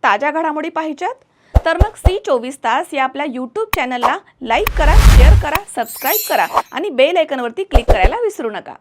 ताज्या घडामोडी पाहिजेत तर मग C24 या आपल्या यूट्यूब चॅनलला लाईक करा, शेअर करा, सबस्क्राईब करा आणि बेल आयकॉनवरती क्लिक करायला विसरू नका।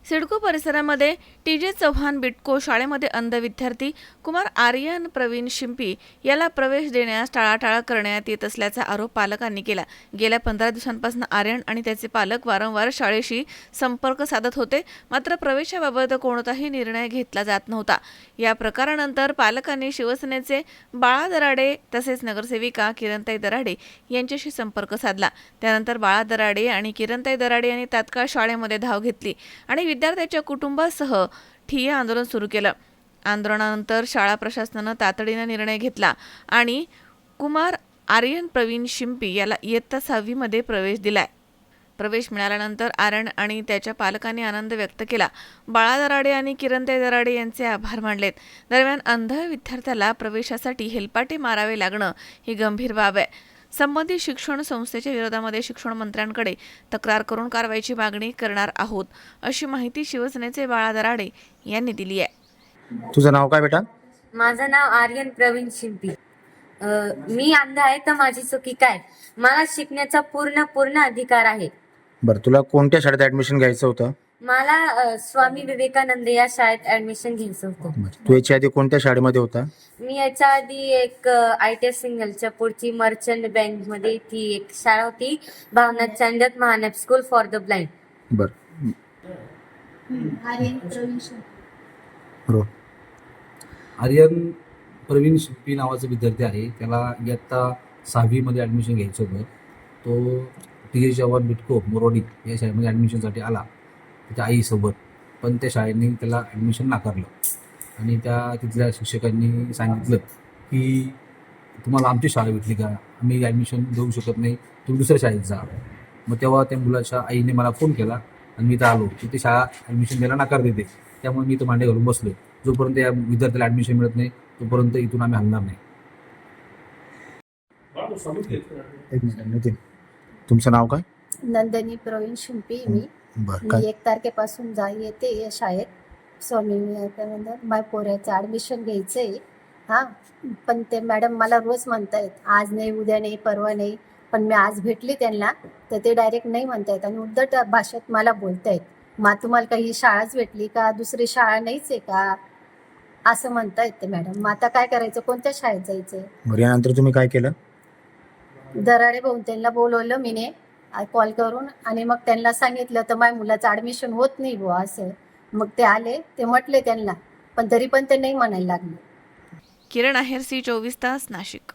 सिडको परिसरामध्ये TJ चव्हाण बिटको शाळेमध्ये अंध विद्यार्थी कुमार आर्यन प्रवीण शिंपी याला प्रवेश देण्यास टाळाटाळ करण्यात येत असल्याचा आरोप पालकांनी केला। गेल्या 15 दिवसांपासून आर्यन आणि त्याचे पालक वारंवार शाळेशी संपर्क साधत होते, मात्र प्रवेशाबाबत कोणताही निर्णय घेतला जात नव्हता। या प्रकारानंतर पालकांनी शिवसेनेचे बाळा दराडे तसेच नगरसेविका किरणताई दराडे यांच्याशी संपर्क साधला। त्यानंतर बाळा दराडे आणि किरणताई दराडे यांनी तात्काळ शाळेमध्ये धाव घेतली आणि विद्यार्थ्याच्या कुटुंबासह ठिय्या आंदोलन सुरू केलं। आंदोलनानंतर शाळा प्रशासनानं तातडीने निर्णय घेतला आणि कुमार आर्यन प्रवीण शिंपी याला इयत्ता 6वी मध्ये प्रवेश दिलाय। प्रवेश मिळाल्यानंतर आर्यन आणि त्याच्या पालकांनी आनंद व्यक्त केला। बाळा दराडे आणि किरणताई दराडे यांचे आभार मानलेत। दरम्यान अंध विद्यार्थ्याला प्रवेशासाठी हेलपाटे मारावे लागणं ही गंभीर बाब आहे। संबंधित शिक्षण संस्थेच्या विरोधामध्ये शिक्षण मंत्र्यांकडे तक्रार करून कारवाईची मागणी करणार आहोत, अशी माहिती शिवसेनेचे बाळा दराडे यांनी दिली आहे। तुझं नाव काय बेटा? माझं नाव आर्यन प्रवीण शिंपी। मी अंध आहे तर माझी चुकी काय? मला शिकण्याचा पूर्ण अधिकार आहे। बरं, तुला कोणत्या शाळेत ऍडमिशन घ्यायचं होतं? मला स्वामी विवेकानंद या शाळेत ऍडमिशन घ्यायचं होतं। बरं, तू याच्या आधी कोणत्या शाळेमध्ये होता? मी याच्या आधी एक ITS सिंगलच्या पुढची मर्चंट बँक मध्ये ती एक शाळा होती, भावनाथ चांडक महानप स्कूल फॉर द ब्लाइंड। बरं, आर्यन प्रवीण शिंपी नावाचा विद्यार्थी आहे। त्याला इयत्ता 6वी मध्ये ॲडमिशन घ्यायचं होतं। तो TJ चव्हाण बिटको मोरोडी या शाळेमध्ये ॲडमिशनसाठी आला त्याच्या आईसोबत, पण त्या शाळेने त्याला ॲडमिशन नाकारलं आणि तिथल्या शिक्षकांनी सांगितलं की तुम्हाला आमची शाळा भेटली का, आम्ही ॲडमिशन देऊ शकत नाही, तुम्ही दुसऱ्या शाळेत जा। मग तेव्हा त्या मुलाच्या आईने मला फोन केला आणि मी इथं आलो की ती शाळा ॲडमिशन द्यायला नकार देते। त्यामुळे मी इथं मांडे घालून बसलो। जोपर्यंत या विद्यार्थ्याला ॲडमिशन मिळत नाही तोपर्यंत इथून आम्ही हलणार नाही। एक मिनिट नितीन, तुमचं नाव काय? नंदिनी प्रवीण शिंपी। बरं, मी काय 1 तारखेपासून येते या शाळेत स्वामी विवेकानंद। माझ्या पोऱ्याचं ॲडमिशन घ्यायचं आहे। हां, पण ते मॅडम मला रोज म्हणतायत आज नाही, उद्या नाही, परवा नाही, पण मी आज भेटली त्यांना तर ते डायरेक्ट नाही म्हणतायत आणि उद्धट भाषेत मला बोलतायत। मग तुम्हाला काही शाळाच भेटली का, दुसरी शाळा नाहीच आहे का, असं म्हणतायत ते मॅडम। मग आता काय करायचं, कोणत्या शाळेत जायचं? बरं, यानंतर तुम्ही काय केलं? दराडे भाऊन त्यांना बोलवलं मीने कॉल करून आणि मग त्यांना सांगितलं तर माझ्या मुलाचं ॲडमिशन होत नाही बुवा असं। मग ते आले, ते म्हटले त्यांना, पण तरी पण ते नाही म्हणायला लागले। किरण आहेर, C24 नाशिक।